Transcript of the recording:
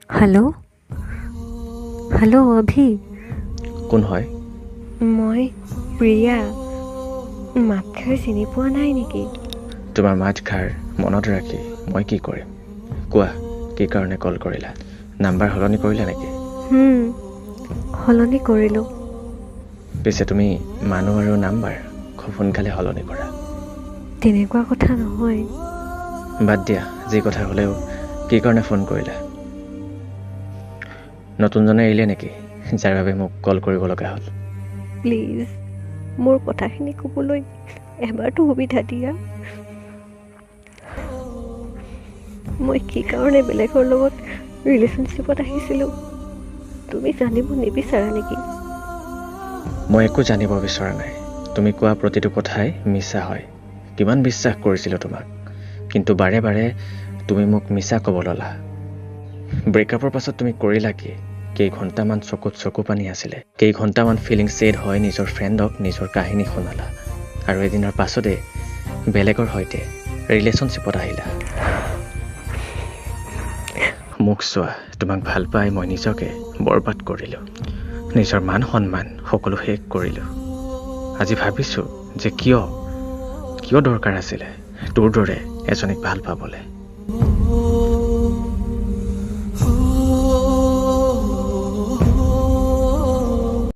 Hello', hello' অভি। কোন হয়? মই প্ৰিয়া। মাতষাৰ চিনি পোৱা নাই নেকি? তোমাৰ মাতষাৰ মনত ৰাখি মই কি কৰিম? কোৱা, কি কাৰণে কল কৰিলা? নাম্বাৰ সলনি কৰিলা নেকি? সলনি কৰিলোঁ। পিছে তুমি মানুহ আৰু নাম্বাৰ খুব সোনকালে সলনি কৰা। তেনেকুৱা কথা নহয়। বাদ দিয়া, যি কথা হ'লেও কি কাৰণে ফোন কৰিলা? নতুনজনে এৰিলে নেকি, যাৰ বাবে মোক কল কৰিব লগা হ'ল? প্লিজ মোৰ কথাখিনি ক'বলৈ এবাৰতো সুবিধা দিয়া। মই কি কাৰণে বেলেগৰ লগত ৰিলেশ্যনশ্বিপত আহিছিলোঁ তুমি জানিব নিবিচাৰা নেকি? মই একো জানিব বিচৰা নাই। তুমি কোৱা প্ৰতিটো কথাই মিছা হয়। কিমান বিশ্বাস কৰিছিলোঁ তোমাক, কিন্তু বাৰে বাৰে তুমি মোক মিছা ক'ব ল'লা। ব্ৰেকআপৰ পাছত তুমি কৰিলা কি? কেইঘণ্টামান চকুত চকু পানী আছিলে, কেইঘণ্টামান ফিলিং ছেড হয় নিজৰ ফ্ৰেণ্ডক নিজৰ কাহিনী শুনালা, আৰু এদিনৰ পাছতে বেলেগৰ সৈতে ৰিলেশ্যনশ্বিপত আহিলা। মোক চোৱা, তোমাক ভাল পাই মই নিজকে বৰবাদ কৰিলোঁ। নিজৰ মান সন্মান সকলো শেষ কৰিলোঁ। আজি ভাবিছোঁ যে কিয় দৰকাৰ আছিলে তোৰ দৰে এজনীক ভাল পাবলৈ।